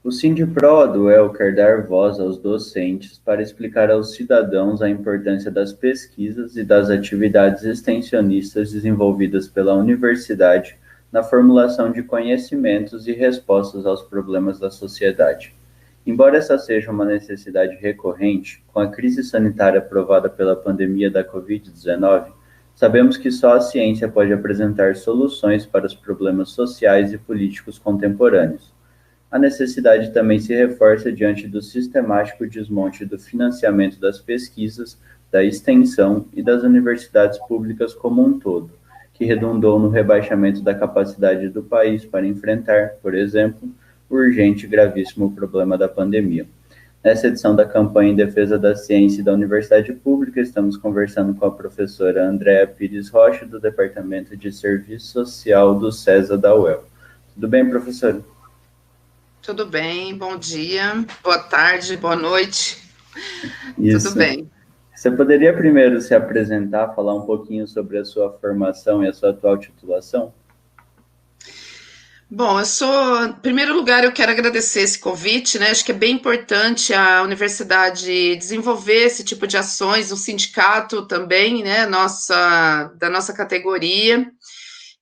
O Sindipro do UEL quer dar voz aos docentes para explicar aos cidadãos a importância das pesquisas e das atividades extensionistas desenvolvidas pela universidade na formulação de conhecimentos e respostas aos problemas da sociedade. Embora essa seja uma necessidade recorrente, com a crise sanitária provada pela pandemia da Covid-19, sabemos que só a ciência pode apresentar soluções para os problemas sociais e políticos contemporâneos. A necessidade também se reforça diante do sistemático desmonte do financiamento das pesquisas, da extensão e das universidades públicas como um todo, que redundou no rebaixamento da capacidade do país para enfrentar, por exemplo, o urgente e gravíssimo problema da pandemia. Nessa edição da campanha em defesa da ciência e da universidade pública, estamos conversando com a professora Andréa Pires Rocha, do Departamento de Serviço Social do CESA da UEL. Tudo bem, professora? Tudo bem, bom dia, boa tarde, boa noite. Tudo Isso. bem. Você poderia primeiro se apresentar, falar um pouquinho sobre a sua formação e a sua atual titulação? Bom, em primeiro lugar, eu quero agradecer esse convite, né? Acho que é bem importante a universidade desenvolver esse tipo de ações, o sindicato também, né? Da nossa categoria,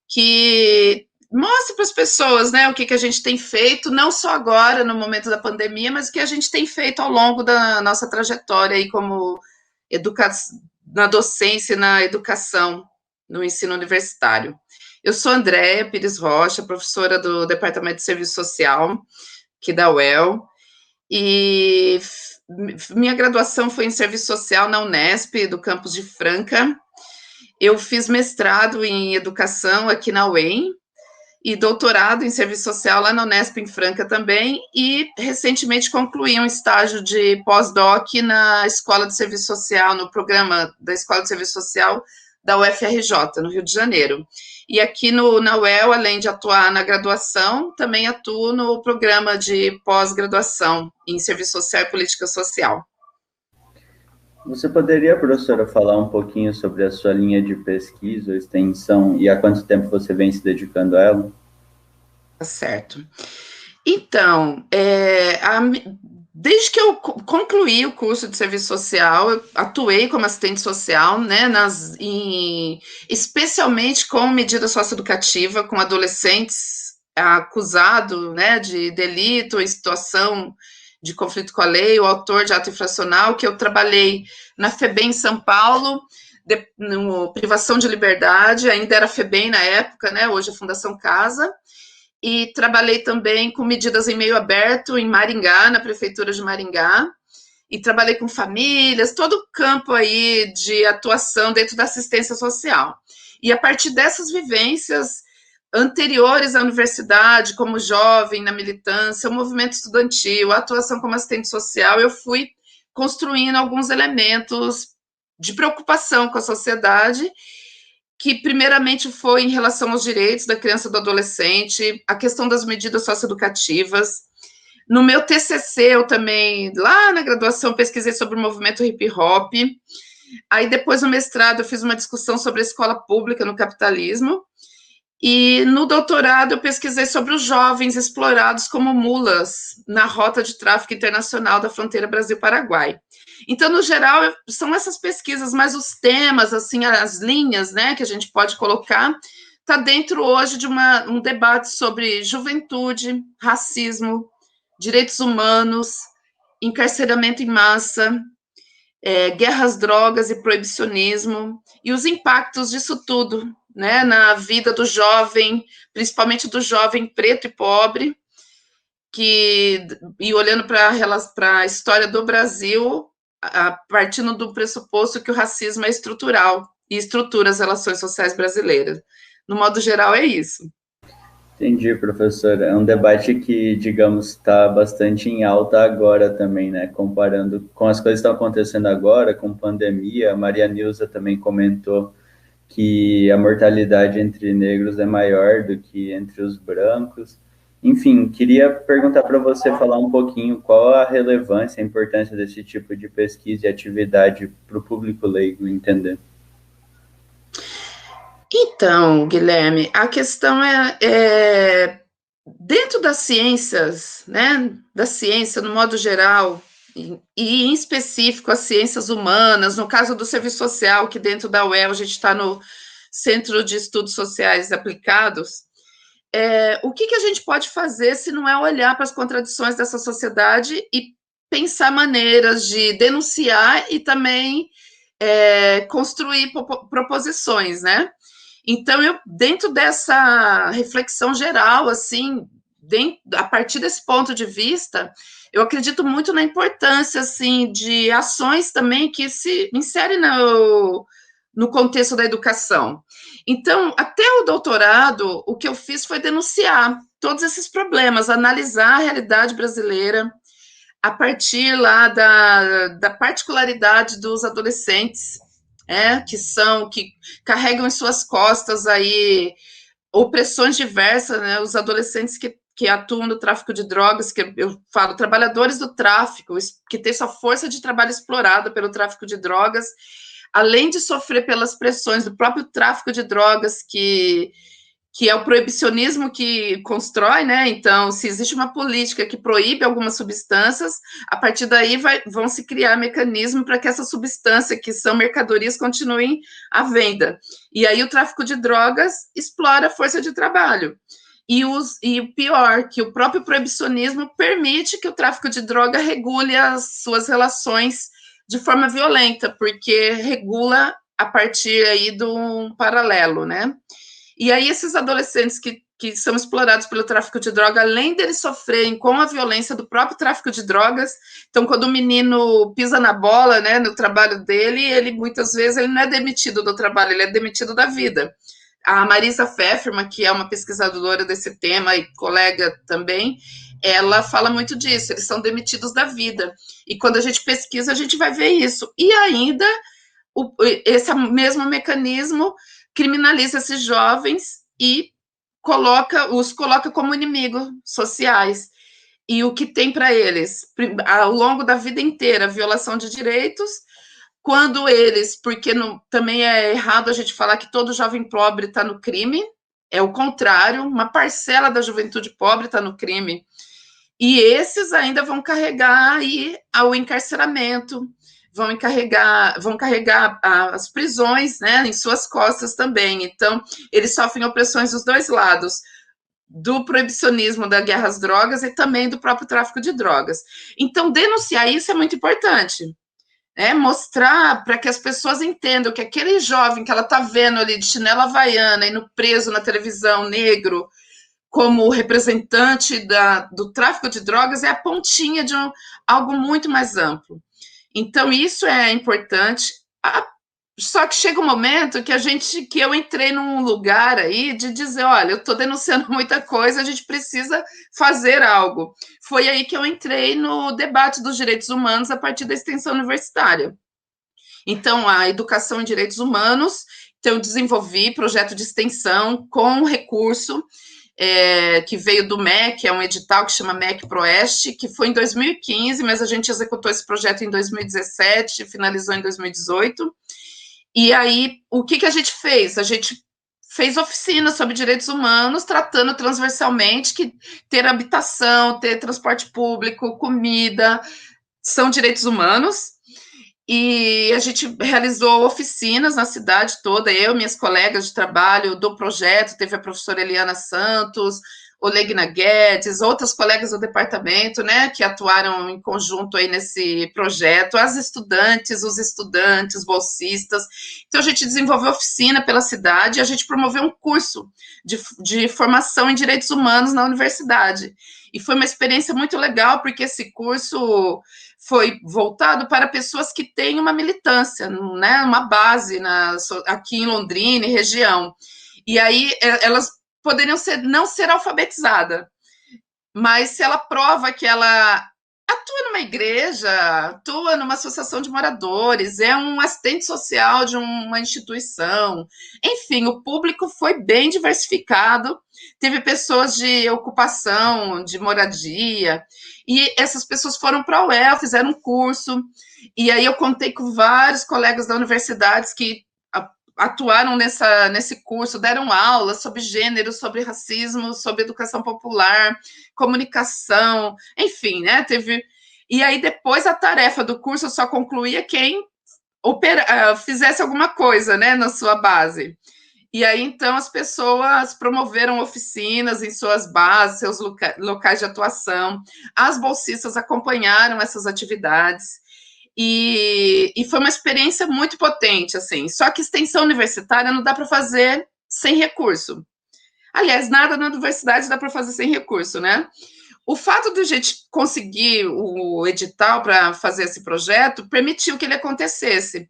que mostre para as pessoas, né, o que a gente tem feito, não só agora, no momento da pandemia, mas o que a gente tem feito ao longo da nossa trajetória aí como na docência e na educação, no ensino universitário. Eu sou Andréa Pires Rocha, professora do Departamento de Serviço Social, aqui da UEL, e minha graduação foi em Serviço Social na Unesp, do campus de Franca. Eu fiz mestrado em Educação aqui na UEM, e doutorado em Serviço Social lá na Unesp, em Franca também, e recentemente concluí um estágio de pós-doc na Escola de Serviço Social, no programa da Escola de Serviço Social da UFRJ, no Rio de Janeiro. E aqui na UEL, além de atuar na graduação, também atuo no programa de pós-graduação em Serviço Social e Política Social. Você poderia, professora, falar um pouquinho sobre a sua linha de pesquisa, extensão e há quanto tempo você vem se dedicando a ela? Tá certo. Então, desde que eu concluí o curso de serviço social, eu atuei como assistente social, né, especialmente com medida socioeducativa, com adolescentes acusados, né, de delito em situação de conflito com a lei, o autor de ato infracional, que eu trabalhei na FEBEM em São Paulo, no privação de liberdade, ainda era FEBEM na época, né, hoje é Fundação Casa, e trabalhei também com medidas em meio aberto em Maringá, na prefeitura de Maringá, e trabalhei com famílias, todo o campo aí de atuação dentro da assistência social. E a partir dessas vivências anteriores à universidade, como jovem, na militância, o movimento estudantil, a atuação como assistente social, eu fui construindo alguns elementos de preocupação com a sociedade, que primeiramente foi em relação aos direitos da criança e do adolescente, a questão das medidas socioeducativas. No meu TCC, eu também, lá na graduação, pesquisei sobre o movimento hip hop. Aí, depois, no mestrado, eu fiz uma discussão sobre a escola pública no capitalismo. E no doutorado, eu pesquisei sobre os jovens explorados como mulas na rota de tráfico internacional da fronteira Brasil-Paraguai. Então, no geral, são essas pesquisas, mas os temas, assim, as linhas, né, que a gente pode colocar, está dentro hoje de um debate sobre juventude, racismo, direitos humanos, encarceramento em massa, guerras, drogas e proibicionismo, e os impactos disso tudo, né, na vida do jovem, principalmente do jovem preto e pobre, e olhando para a história do Brasil, partindo do pressuposto que o racismo é estrutural e estrutura as relações sociais brasileiras. No modo geral, é isso. Entendi, professora. É um debate que, digamos, está bastante em alta agora também, né? Comparando com as coisas que estão acontecendo agora, com pandemia, a Maria Nilza também comentou que a mortalidade entre negros é maior do que entre os brancos. Enfim, queria perguntar para você falar um pouquinho qual a relevância, a importância desse tipo de pesquisa e atividade para o público leigo entender. Então, Guilherme, a questão dentro das ciências, né, da ciência no modo geral, e em específico as ciências humanas, no caso do serviço social, que dentro da UEL a gente está no Centro de Estudos Sociais Aplicados, o que a gente pode fazer se não é olhar para as contradições dessa sociedade e pensar maneiras de denunciar e também construir proposições, né? Então, dentro dessa reflexão geral, assim, a partir desse ponto de vista, eu acredito muito na importância, assim, de ações também que se inserem no contexto da educação. Então, até o doutorado, o que eu fiz foi denunciar todos esses problemas, analisar a realidade brasileira a partir lá da particularidade dos adolescentes, que carregam em suas costas aí opressões diversas, né? Os adolescentes que atuam no tráfico de drogas, que eu falo, trabalhadores do tráfico, que têm sua força de trabalho explorada pelo tráfico de drogas, além de sofrer pelas pressões do próprio tráfico de drogas, que é o proibicionismo que constrói, né? Então, se existe uma política que proíbe algumas substâncias, a partir daí vão se criar mecanismos para que essa substância, que são mercadorias, continuem à venda. E aí o tráfico de drogas explora a força de trabalho. E o pior, que o próprio proibicionismo permite que o tráfico de droga regule as suas relações de forma violenta, porque regula a partir aí de um paralelo, né? E aí esses adolescentes que são explorados pelo tráfico de droga, além deles sofrerem com a violência do próprio tráfico de drogas, então quando o menino pisa na bola, né, no trabalho dele, ele muitas vezes ele não é demitido do trabalho, ele é demitido da vida. A Marisa Pfefferman, que é uma pesquisadora desse tema e colega também, ela fala muito disso, eles são demitidos da vida. E quando a gente pesquisa, a gente vai ver isso. E ainda, esse mesmo mecanismo criminaliza esses jovens e os coloca como inimigos sociais. E o que tem para eles, ao longo da vida inteira, violação de direitos, quando eles, porque também é errado a gente falar que todo jovem pobre está no crime, é o contrário, uma parcela da juventude pobre está no crime. E esses ainda vão carregar aí ao encarceramento, vão carregar as prisões, né, em suas costas também. Então, eles sofrem opressões dos dois lados, do proibicionismo da guerra às drogas e também do próprio tráfico de drogas. Então, denunciar isso é muito importante. Mostrar para que as pessoas entendam que aquele jovem que ela está vendo ali de chinela havaiana e no preso na televisão, negro, como representante do tráfico de drogas, é a pontinha de algo muito mais amplo. Então, isso é importante. Só que chega um momento que eu entrei num lugar aí de dizer, olha, eu estou denunciando muita coisa, a gente precisa fazer algo. Foi aí que eu entrei no debate dos direitos humanos a partir da extensão universitária. Então, a educação em direitos humanos, então eu desenvolvi projeto de extensão com recurso que veio do MEC, é um edital que chama MEC Proeste, que foi em 2015, mas a gente executou esse projeto em 2017, finalizou em 2018. E aí, o que a gente fez? A gente fez oficinas sobre direitos humanos, tratando transversalmente que ter habitação, ter transporte público, comida, são direitos humanos. E a gente realizou oficinas na cidade toda, eu e minhas colegas de trabalho do projeto, teve a professora Eliana Santos, Olegna Guedes, outras colegas do departamento, né, que atuaram em conjunto aí nesse projeto, as estudantes, os estudantes, bolsistas. Então, a gente desenvolveu oficina pela cidade e a gente promoveu um curso de formação em direitos humanos na universidade. E foi uma experiência muito legal, porque esse curso foi voltado para pessoas que têm uma militância, né, uma base aqui em Londrina e região. E aí elas poderiam não ser alfabetizadas, mas se ela prova que ela atua numa igreja, atua numa associação de moradores, é um assistente social de uma instituição, enfim, o público foi bem diversificado, teve pessoas de ocupação, de moradia, e essas pessoas foram para a UEL, fizeram um curso, e aí eu contei com vários colegas da universidade que atuaram nesse curso, deram aulas sobre gênero, sobre racismo, sobre educação popular, comunicação, enfim, né? E aí, depois, a tarefa do curso só concluía quem fizesse alguma coisa, né, na sua base. E aí, então, as pessoas promoveram oficinas em suas bases, seus locais de atuação. As bolsistas acompanharam essas atividades. E foi uma experiência muito potente, assim. Só que extensão universitária não dá para fazer sem recurso. Aliás, nada na universidade dá para fazer sem recurso, né? O fato de a gente conseguir o edital para fazer esse projeto permitiu que ele acontecesse.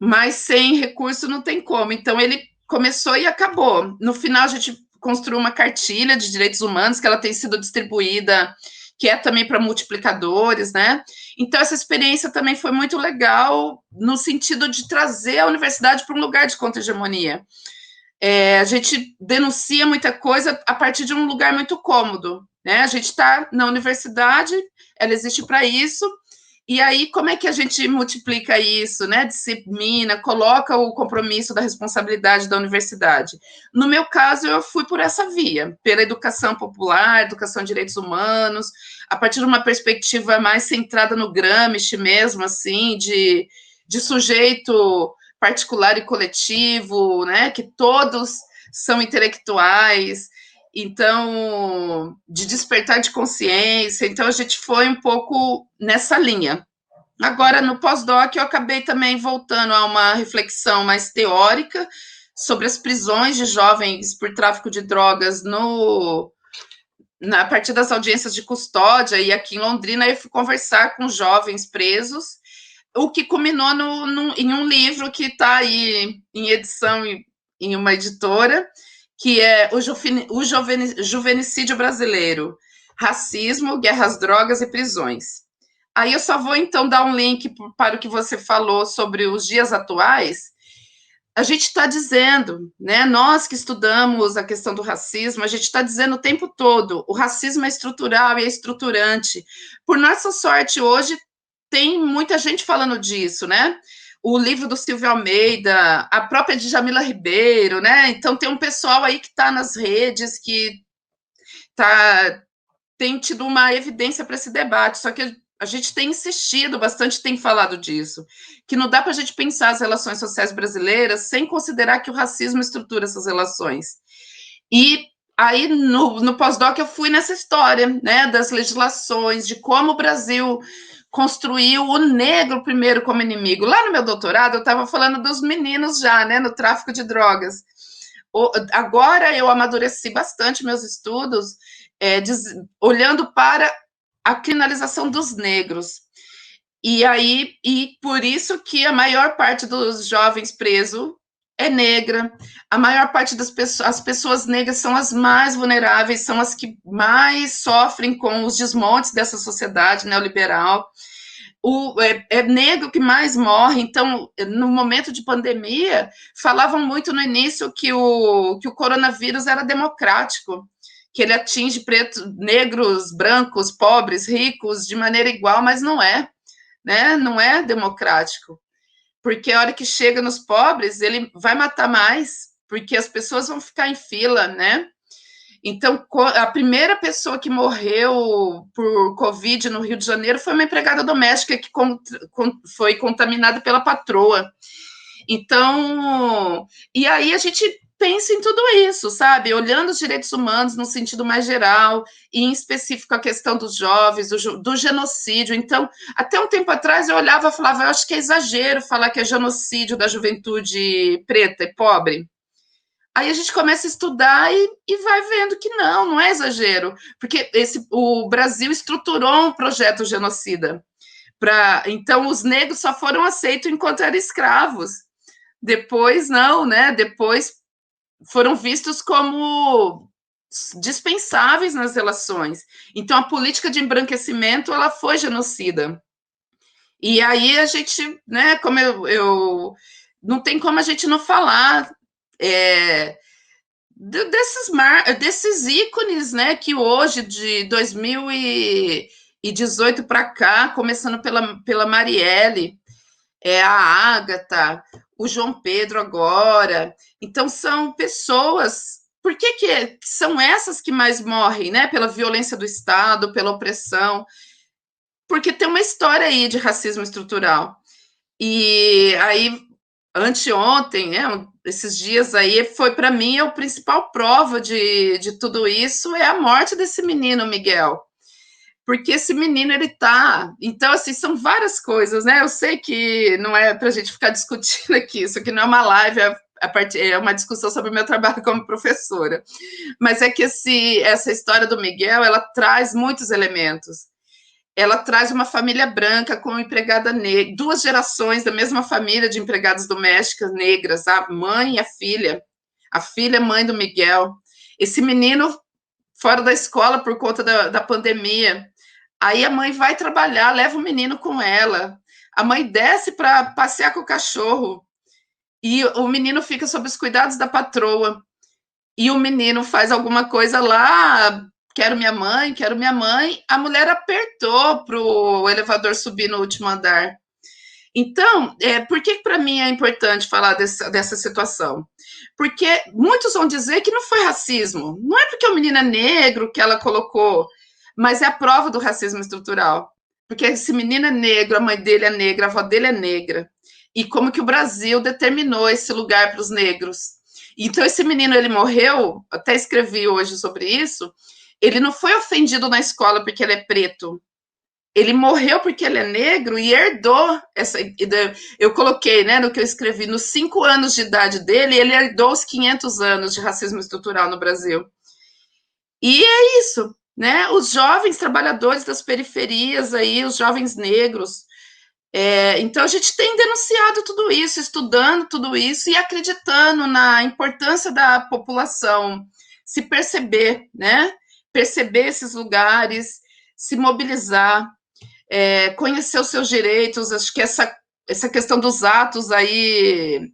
Mas sem recurso não tem como. Então, ele começou e acabou. No final, a gente construiu uma cartilha de direitos humanos, que ela tem sido distribuída, que é também para multiplicadores, né? Então, essa experiência também foi muito legal, no sentido de trazer a universidade para um lugar de contra-hegemonia. A gente denuncia muita coisa a partir de um lugar muito cômodo, né? A gente está na universidade, ela existe para isso, e aí como é que a gente multiplica isso, né? Dissemina, coloca o compromisso da responsabilidade da universidade. No meu caso, eu fui por essa via, pela educação popular, educação de direitos humanos, a partir de uma perspectiva mais centrada no Gramsci mesmo, assim, de sujeito particular e coletivo, né? Que todos são intelectuais, então, de despertar de consciência. Então, a gente foi um pouco nessa linha. Agora, no pós-doc, eu acabei também voltando a uma reflexão mais teórica sobre as prisões de jovens por tráfico de drogas a partir das audiências de custódia, e aqui em Londrina eu fui conversar com jovens presos, o que culminou em um livro que está aí em edição em uma editora, que é o Juvenicídio Brasileiro, Racismo, Guerras, Drogas e Prisões. Aí eu só vou, então, dar um link para o que você falou sobre os dias atuais. A gente está dizendo, né, nós que estudamos a questão do racismo, a gente está dizendo o tempo todo, o racismo é estrutural e é estruturante. Por nossa sorte, hoje, tem muita gente falando disso, né? O livro do Silvio Almeida, a própria Djamila Ribeiro, né? Então, tem um pessoal aí que está nas redes, que tem tido uma evidência para esse debate, só que a gente tem insistido bastante, tem falado disso, que não dá para a gente pensar as relações sociais brasileiras sem considerar que o racismo estrutura essas relações. E aí, no pós-doc, eu fui nessa história, né, das legislações, de como o Brasil construiu o negro primeiro como inimigo. Lá no meu doutorado, eu estava falando dos meninos já, né, no tráfico de drogas. Agora eu amadureci bastante meus estudos, olhando para a criminalização dos negros. E por isso que a maior parte dos jovens presos é negra, a maior parte as pessoas negras são as mais vulneráveis, são as que mais sofrem com os desmontes dessa sociedade neoliberal. É negro que mais morre. Então, no momento de pandemia, falavam muito no início que o coronavírus era democrático, que ele atinge pretos, negros, brancos, pobres, ricos, de maneira igual, mas não é, né? Não é democrático. Porque a hora que chega nos pobres, ele vai matar mais, porque as pessoas vão ficar em fila, né? Então, a primeira pessoa que morreu por Covid no Rio de Janeiro foi uma empregada doméstica que foi contaminada pela patroa. Então, e aí a gente pensa em tudo isso, sabe? Olhando os direitos humanos no sentido mais geral, e em específico a questão dos jovens, do genocídio. Então, até um tempo atrás eu olhava e falava, eu acho que é exagero falar que é genocídio da juventude preta e pobre. Aí a gente começa a estudar e vai vendo que não é exagero, porque o Brasil estruturou um projeto genocida. Então, os negros só foram aceitos enquanto eram escravos. Depois, não, né? Depois foram vistos como dispensáveis nas relações. Então, a política de embranquecimento, ela foi genocida. E aí a gente, né, como eu não tem como a gente não falar desses ícones, né, que hoje, de 2018 para cá, começando pela Marielle, a Ágata, o João Pedro agora. Então, são pessoas. Por que são essas que mais morrem, né? Pela violência do Estado, pela opressão. Porque tem uma história aí de racismo estrutural. E aí, anteontem, né, esses dias aí, foi para mim a principal prova de tudo isso é a morte desse menino, Miguel. Porque esse menino, ele tá... Então, assim, são várias coisas, né? Eu sei que não é para a gente ficar discutindo aqui, isso aqui não é uma live, é uma discussão sobre o meu trabalho como professora. Mas é que essa história do Miguel, ela traz muitos elementos. Ela traz uma família branca com uma empregada negra, 2 gerações da mesma família de empregadas domésticas negras, a mãe e a filha é mãe do Miguel. Esse menino fora da escola por conta da pandemia. Aí a mãe vai trabalhar, leva o menino com ela. A mãe desce para passear com o cachorro e o menino fica sob os cuidados da patroa. E o menino faz alguma coisa lá, quero minha mãe, quero minha mãe. A mulher apertou para o elevador subir no último andar. Então, por que para mim é importante falar dessa situação? Porque muitos vão dizer que não foi racismo. Não é porque o menino é negro que ela colocou, mas é a prova do racismo estrutural. Porque esse menino é negro, a mãe dele é negra, a avó dele é negra. E como que o Brasil determinou esse lugar para os negros. Então, esse menino, ele morreu, até escrevi hoje sobre isso, ele não foi ofendido na escola porque ele é preto. Ele morreu porque ele é negro e herdou essa... Eu coloquei, né, no que eu escrevi, nos 5 anos de idade dele, ele herdou os 500 anos de racismo estrutural no Brasil. E é isso, né? Os jovens trabalhadores das periferias aí, os jovens negros. Então, a gente tem denunciado tudo isso, estudando tudo isso e acreditando na importância da população se perceber, né? Perceber esses lugares, se mobilizar, conhecer os seus direitos. Acho que essa questão dos atos aí,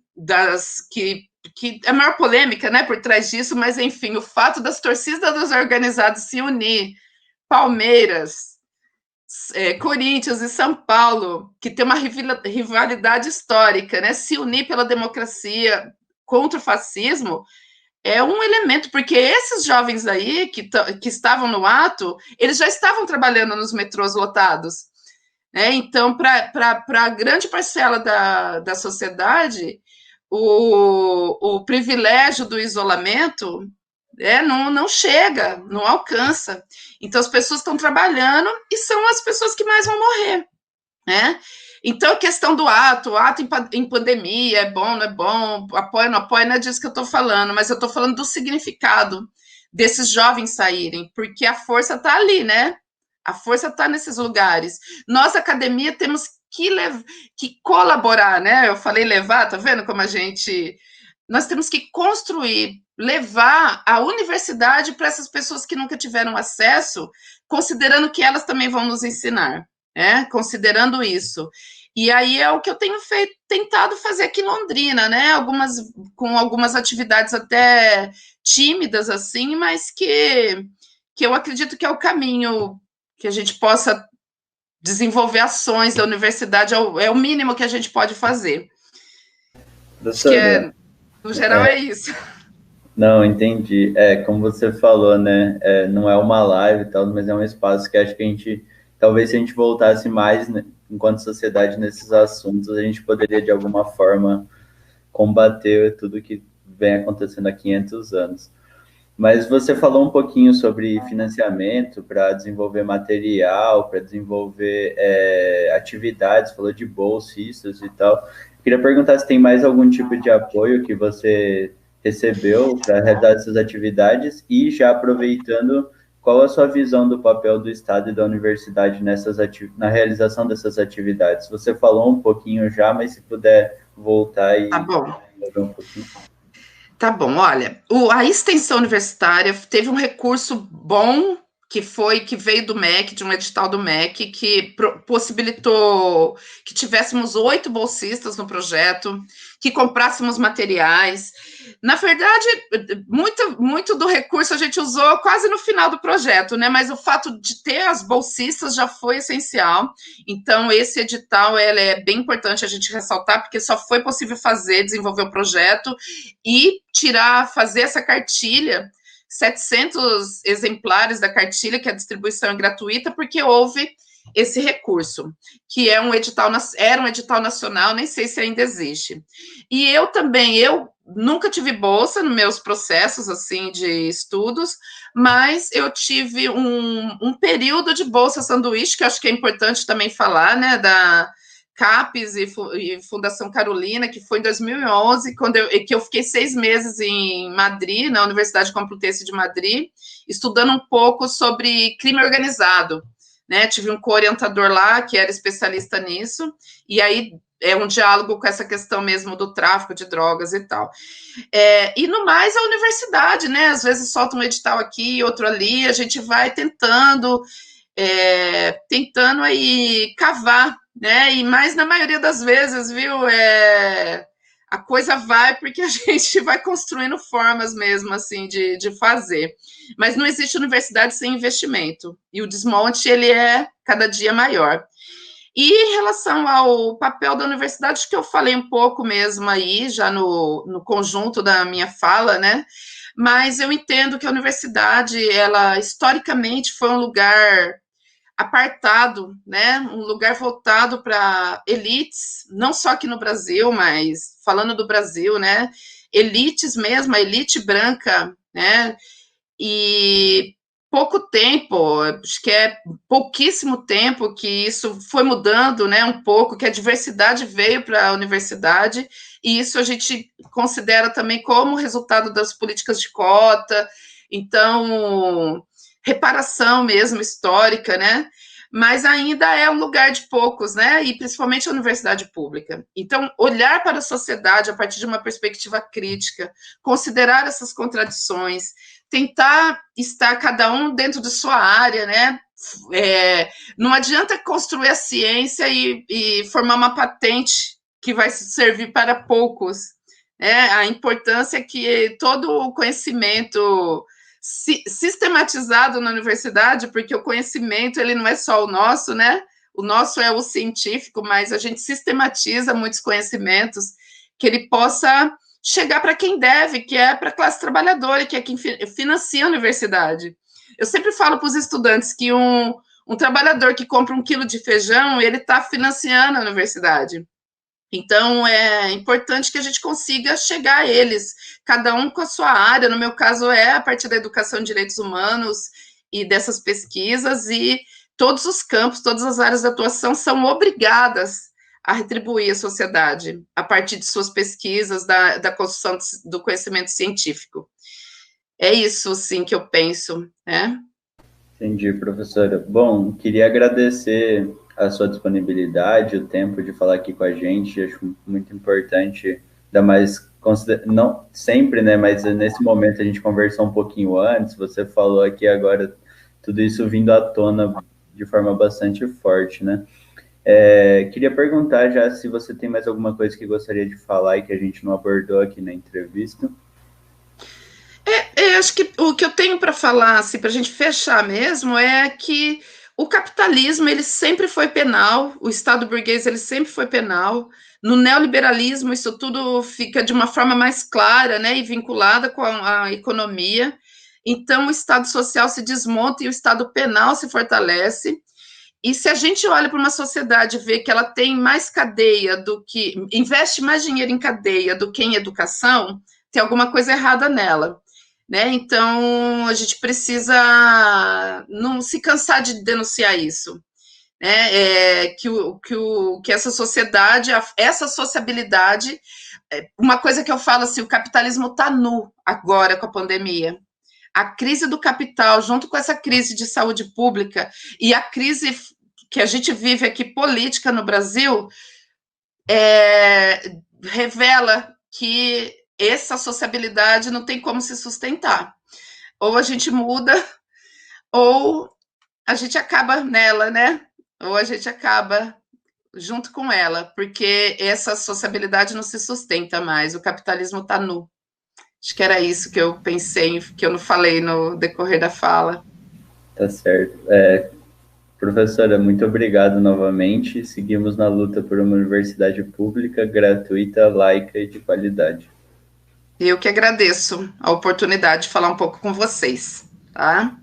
que é a maior polêmica, né, por trás disso, mas enfim, o fato das torcidas organizadas se unir, Palmeiras, Corinthians e São Paulo, que tem uma rivalidade histórica, né, se unir pela democracia contra o fascismo, é um elemento, porque esses jovens aí que estavam no ato, eles já estavam trabalhando nos metrôs lotados. Então, para a grande parcela da sociedade, o privilégio do isolamento não chega, não alcança. Então, as pessoas estão trabalhando e são as pessoas que mais vão morrer. Então, a questão do ato em pandemia, é bom, não é bom, apoia, não apoia, não é disso que eu estou falando, mas eu estou falando do significado desses jovens saírem, porque a força está ali, né? A força está nesses lugares. Nós, academia, temos que colaborar, né? Eu falei levar, tá vendo como a gente... Nós temos que construir, levar a universidade para essas pessoas que nunca tiveram acesso, considerando que elas também vão nos ensinar, considerando isso. E aí é o que eu tenho tentado fazer aqui em Londrina, né? Com algumas atividades até tímidas, assim, mas que eu acredito que é o caminho que a gente possa desenvolver ações da universidade, é o mínimo que a gente pode fazer. Acho que, no geral, é isso. Não, entendi. Como você falou, né? Não é uma live e tal, mas é um espaço que acho que talvez se a gente voltasse mais, né, enquanto sociedade nesses assuntos, a gente poderia, de alguma forma, combater tudo que vem acontecendo há 500 anos. Mas você falou um pouquinho sobre financiamento para desenvolver material, para desenvolver atividades, falou de bolsistas e tal. Eu queria perguntar se tem mais algum tipo de apoio que você recebeu para realizar essas atividades e, já aproveitando, qual a sua visão do papel do Estado e da universidade na realização dessas atividades? Você falou um pouquinho já, mas se puder voltar e... Tá bom. Um pouquinho. Tá bom, olha, a extensão universitária teve um recurso bom que veio do MEC, de um edital do MEC, que possibilitou que tivéssemos 8 bolsistas no projeto, que comprássemos materiais. Na verdade, muito do recurso a gente usou quase no final do projeto, né? Mas o fato de ter as bolsistas já foi essencial. Então, esse edital é bem importante a gente ressaltar, porque só foi possível desenvolver o projeto e fazer essa cartilha, 700 exemplares da cartilha, que a distribuição é gratuita, porque houve esse recurso, que era um edital nacional, nem sei se ainda existe. E eu nunca tive bolsa nos meus processos assim de estudos, mas eu tive um período de bolsa sanduíche, que eu acho que é importante também falar, né, da CAPES e Fundação Carolina, que foi em 2011, que eu fiquei 6 meses em Madrid, na Universidade Complutense de Madrid, estudando um pouco sobre crime organizado, né? Tive um co-orientador lá que era especialista nisso, e aí é um diálogo com essa questão mesmo do tráfico de drogas e tal. E no mais, a universidade, né? Às vezes solta um edital aqui, outro ali, a gente vai tentando aí cavar, né? E mais na maioria das vezes, viu? A coisa vai porque a gente vai construindo formas mesmo assim de fazer. Mas não existe universidade sem investimento. E o desmonte ele é cada dia maior. E em relação ao papel da universidade, acho que eu falei um pouco mesmo aí, já no conjunto da minha fala, né? Mas eu entendo que a universidade, ela historicamente foi um lugar apartado, né? Um lugar voltado para elites, não só aqui no Brasil, mas falando do Brasil, né? Elites mesmo, a elite branca, né? E pouco tempo, acho que é pouquíssimo tempo que isso foi mudando, né? Um pouco, que a diversidade veio para a universidade, e isso a gente considera também como resultado das políticas de cota, então reparação mesmo histórica, né? Mas ainda é um lugar de poucos, né? E principalmente a universidade pública. Então, olhar para a sociedade a partir de uma perspectiva crítica, considerar essas contradições, tentar estar cada um dentro de sua área, né? Não adianta construir a ciência e formar uma patente que vai servir para poucos. A importância é que todo o conhecimento sistematizado na universidade, porque o conhecimento ele não é só o nosso, né? O nosso é o científico, mas a gente sistematiza muitos conhecimentos que ele possa chegar para quem deve, que é para a classe trabalhadora, que é quem financia a universidade. Eu sempre falo para os estudantes que um trabalhador que compra 1 quilo de feijão, ele está financiando a universidade. Então, é importante que a gente consiga chegar a eles, cada um com a sua área. No meu caso, a partir da educação em direitos humanos e dessas pesquisas, e todos os campos, todas as áreas de atuação são obrigadas a retribuir à sociedade, a partir de suas pesquisas, da construção do conhecimento científico. É isso, sim, que eu penso, né? Entendi, professora. Bom, queria agradecer a sua disponibilidade, o tempo de falar aqui com a gente. Acho muito importante, ainda mais, não sempre, né, mas nesse momento a gente conversou um pouquinho antes, você falou aqui agora, tudo isso vindo à tona de forma bastante forte, né? Queria perguntar já se você tem mais alguma coisa que gostaria de falar e que a gente não abordou aqui na entrevista. Acho que o que eu tenho para falar, assim, para a gente fechar mesmo, é que o capitalismo ele sempre foi penal, o Estado burguês ele sempre foi penal. No neoliberalismo isso tudo fica de uma forma mais clara, né, e vinculada com a economia. Então o Estado social se desmonta e o Estado penal se fortalece. E se a gente olha para uma sociedade e vê que ela tem mais cadeia investe mais dinheiro em cadeia do que em educação, tem alguma coisa errada nela. Né? Então, a gente precisa não se cansar de denunciar isso. Né? Que essa sociedade, essa sociabilidade, uma coisa que eu falo assim, o capitalismo está nu agora com a pandemia. A crise do capital, junto com essa crise de saúde pública e a crise que a gente vive aqui política no Brasil, revela que essa sociabilidade não tem como se sustentar. Ou a gente muda, ou a gente acaba nela, né? Ou a gente acaba junto com ela, porque essa sociabilidade não se sustenta mais, o capitalismo está nu. Acho que era isso que eu pensei, que eu não falei no decorrer da fala. Tá certo. Professora, muito obrigado novamente. Seguimos na luta por uma universidade pública, gratuita, laica e de qualidade. Eu que agradeço a oportunidade de falar um pouco com vocês, tá?